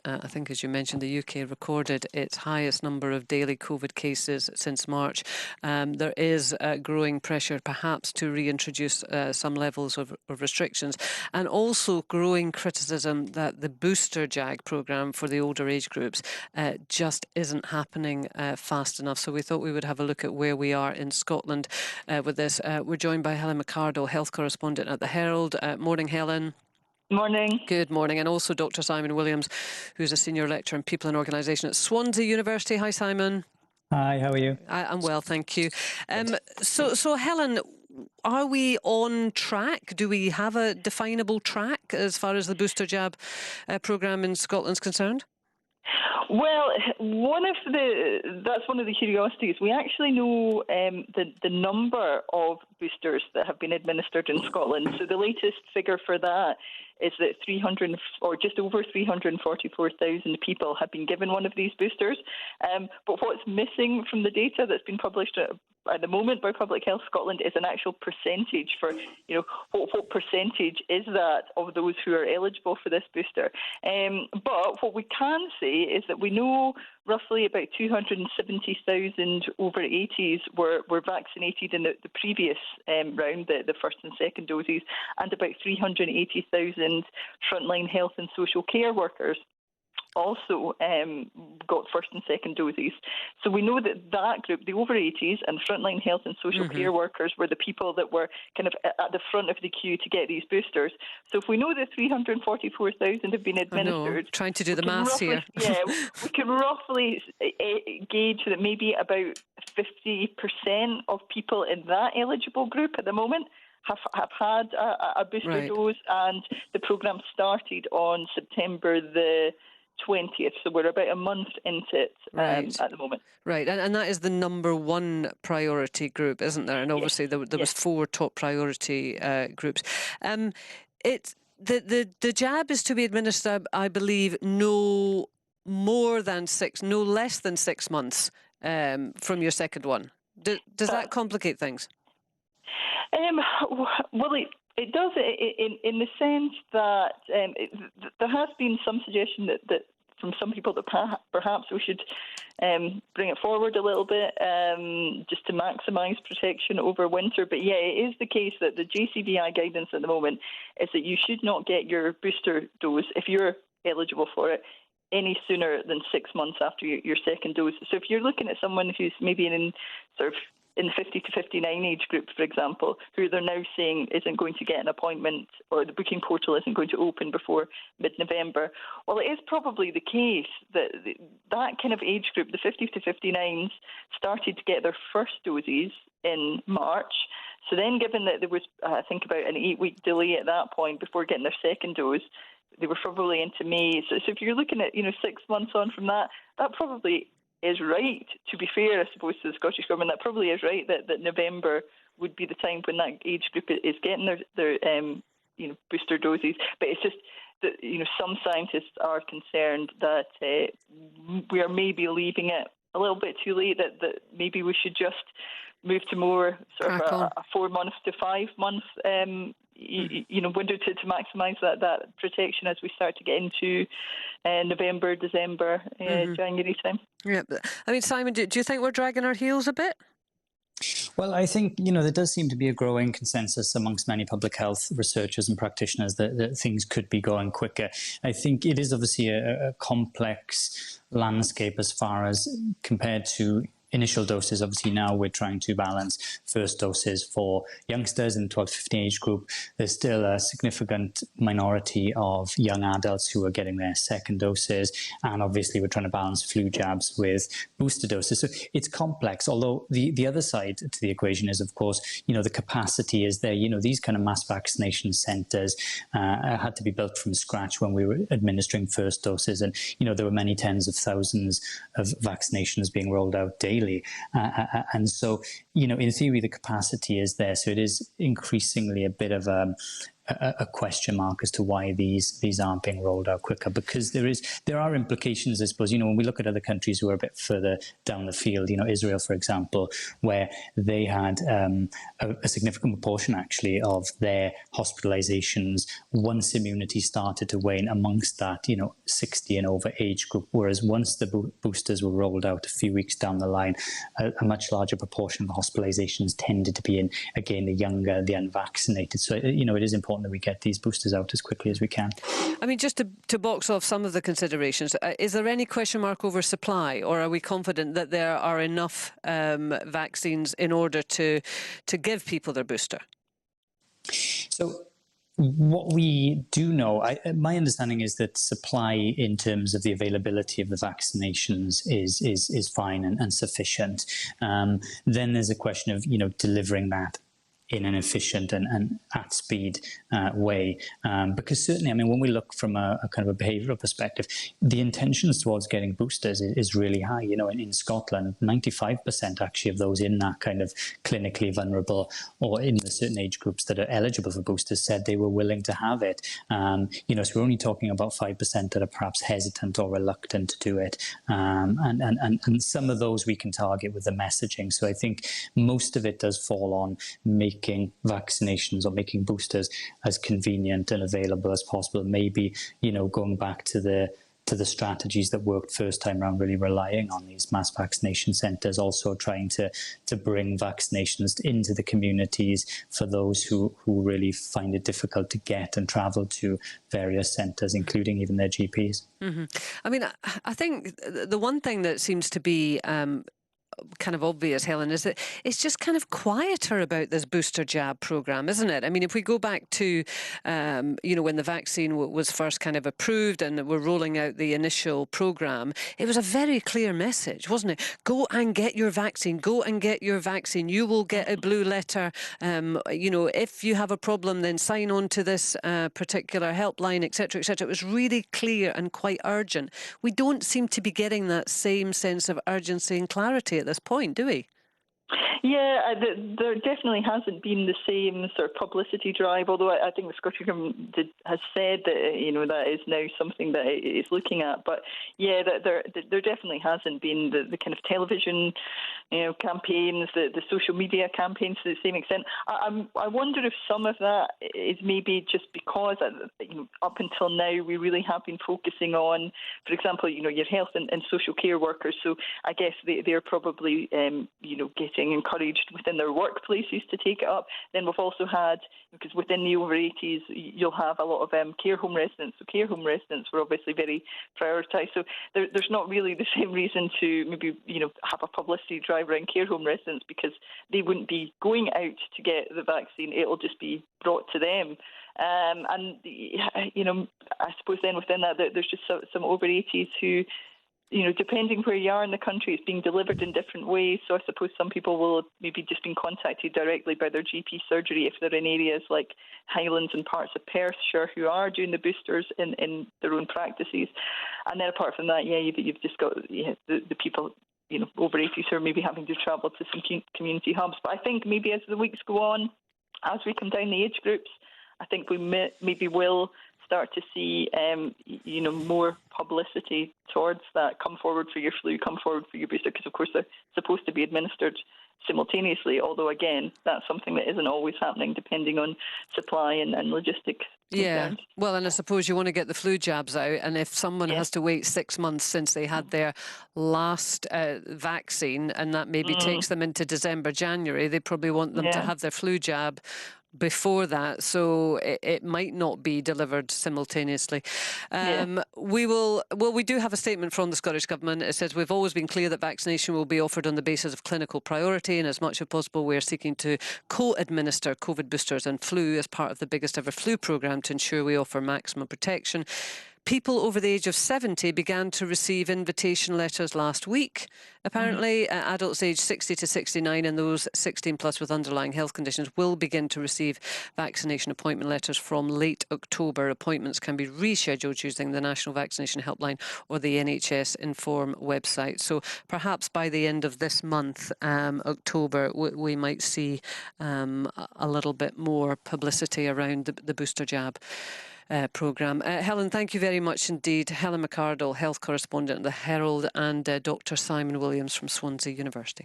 I think, as you mentioned, the UK recorded its highest number of daily COVID cases since March. There is growing pressure, perhaps, to reintroduce some levels of restrictions, and also growing criticism that the booster JAG programme for the older age groups just isn't happening fast enough. So we thought we would have a look at where we are in Scotland with this. We're joined by Helen McCardle, health correspondent at the Herald. Morning, Helen. Morning. Good morning. And also Dr. Simon Williams, who's a senior lecturer in people and organisation at Swansea University. Hi, Simon. Hi, how are you? I'm well, thank you. So Helen, are we on track? Do we have a definable track as far as the booster jab programme in Scotland's concerned? Well, that's one of the curiosities. We actually know the number of boosters that have been administered in Scotland. So the latest figure for that is that 300 or just over 344,000 people have been given one of these boosters. But what's missing from the data that's been published at the moment by Public Health Scotland is an actual percentage for, what percentage is that of those who are eligible for this booster. But what we can say is that we know roughly about 270,000 over 80s were vaccinated in the previous round, the first and second doses, and about 380,000 frontline health and social care workers also got first and second doses. So we know that group, the over 80s and frontline health and social care workers, were the people that were kind of at the front of the queue to get these boosters. So if we know that 344,000 have been administered... Trying to do the maths here. Yeah, we can roughly gauge that maybe about 50% of people in that eligible group at the moment have had a booster dose, and the programme started on September the 20th, so we're about a month into it at the moment. Right, and that is the number one priority group, isn't there? And obviously there was 4 top priority groups. The jab is to be administered, I believe, no less than 6 months from your second one. Does that complicate things? Well, it does in the sense that there has been some suggestion that from some people that perhaps we should bring it forward a little bit just to maximise protection over winter. But yeah, it is the case that the JCVI guidance at the moment is that you should not get your booster dose, if you're eligible for it, any sooner than 6 months after your second dose. So if you're looking at someone who's maybe in the 50 to 59 age group, for example, who they're now saying isn't going to get an appointment, or the booking portal isn't going to open before mid-November, well, it is probably the case that that kind of age group, the 50 to 59s, started to get their first doses in March. So then, given that there was, I think, about an 8-week delay at that point before getting their second dose, they were probably into May. So if you're looking at 6 months on from that, that probably is right. To be fair, I suppose, to the Scottish Government, that probably is right that November would be the time when that age group is getting their booster doses. But it's just that some scientists are concerned that we are maybe leaving it a little bit too late. That maybe we should just move to more sort of a 4 months to 5 month window to maximise that protection as we start to get into November, December, January time. Yeah, I mean, Simon, do you think we're dragging our heels a bit? Well, I think, there does seem to be a growing consensus amongst many public health researchers and practitioners that things could be going quicker. I think it is obviously a complex landscape as far as compared to initial doses. Obviously now we're trying to balance first doses for youngsters in the 12 to 15 age group. There's still a significant minority of young adults who are getting their second doses. And obviously we're trying to balance flu jabs with booster doses. So it's complex, although the other side to the equation is, of course, the capacity is there. These kind of mass vaccination centres had to be built from scratch when we were administering first doses. And, there were many tens of thousands of vaccinations being rolled out daily. And so, in theory, the capacity is there. So it is increasingly a bit of a a question mark as to why these aren't being rolled out quicker, because there are implications, I suppose. When we look at other countries who are a bit further down the field, Israel, for example, where they had a significant proportion actually of their hospitalizations once immunity started to wane amongst that 60 and over age group, whereas once the boosters were rolled out a few weeks down the line, a much larger proportion of the hospitalizations tended to be in, again, the younger, the unvaccinated. So it is important that we get these boosters out as quickly as we can. I mean, just to box off some of the considerations, is there any question mark over supply, or are we confident that there are enough vaccines in order to give people their booster? So what we do know, my understanding is that supply in terms of the availability of the vaccinations is fine and sufficient. Then there's a question of delivering that in an efficient and at speed way. Because certainly, I mean, when we look from a kind of a behavioural perspective, the intentions towards getting boosters is really high. In Scotland, 95% actually of those in that kind of clinically vulnerable or in the certain age groups that are eligible for boosters said they were willing to have it. So we're only talking about 5% that are perhaps hesitant or reluctant to do it. And some of those we can target with the messaging. So I think most of it does fall on making vaccinations or making boosters as convenient and available as possible. Maybe, going back to the strategies that worked first time around, really relying on these mass vaccination centres, also trying to bring vaccinations into the communities for those who really find it difficult to get and travel to various centres, including even their GPs. Mm-hmm. I mean, I think the one thing that seems to be kind of obvious, Helen, is that it's just kind of quieter about this booster jab program, isn't it? I mean, if we go back to, when the vaccine was first kind of approved and we're rolling out the initial program, it was a very clear message, wasn't it? Go and get your vaccine. Go and get your vaccine. You will get a blue letter. If you have a problem, then sign on to this particular helpline, etc., etc. It was really clear and quite urgent. We don't seem to be getting that same sense of urgency and clarity at this point, do we? Yeah, there definitely hasn't been the same sort of publicity drive, although I think the Scottish Government has said that, that is now something that it is looking at. But yeah, there definitely hasn't been the kind of television, campaigns, the social media campaigns to the same extent. I wonder if some of that is maybe just because, up until now, we really have been focusing on, for example, your health and social care workers. So I guess they're probably, getting encouraged within their workplaces to take it up. Then we've also had, because within the over 80s, you'll have a lot of care home residents. So care home residents were obviously very prioritised. So there's not really the same reason to maybe, have a publicity drive around care home residents, because they wouldn't be going out to get the vaccine. It'll just be brought to them. And, I suppose then within that, there's just some over 80s who, depending where you are in the country, it's being delivered in different ways. So I suppose some people will have maybe just been contacted directly by their GP surgery if they're in areas like Highlands and parts of Perthshire who are doing the boosters in their own practices. And then apart from that, you've just got the people, over 80s who are maybe having to travel to some community hubs. But I think maybe as the weeks go on, as we come down the age groups, I think we maybe will start to see, more publicity towards that. Come forward for your flu, come forward for your booster, because of course they're supposed to be administered simultaneously, although again, that's something that isn't always happening depending on supply and logistics. Yeah, concerns. well, and I suppose you want to get the flu jabs out, and if someone has to wait 6 months since they had their last vaccine, and that maybe takes them into December, January, they probably want them to have their flu jab before that, so it might not be delivered simultaneously. We do have a statement from the Scottish Government. It says, we've always been clear that vaccination will be offered on the basis of clinical priority, and as much as possible we are seeking to co-administer COVID boosters and flu as part of the biggest ever flu programme to ensure we offer maximum protection. People over the age of 70 began to receive invitation letters last week. Apparently, adults aged 60 to 69 and those 16 plus with underlying health conditions will begin to receive vaccination appointment letters from late October. Appointments can be rescheduled using the National Vaccination Helpline or the NHS Inform website. So perhaps by the end of this month, October, we might see a little bit more publicity around the booster jab programme. Helen, thank you very much indeed. Helen McArdle, health correspondent at the Herald, and Dr. Simon Williams from Swansea University.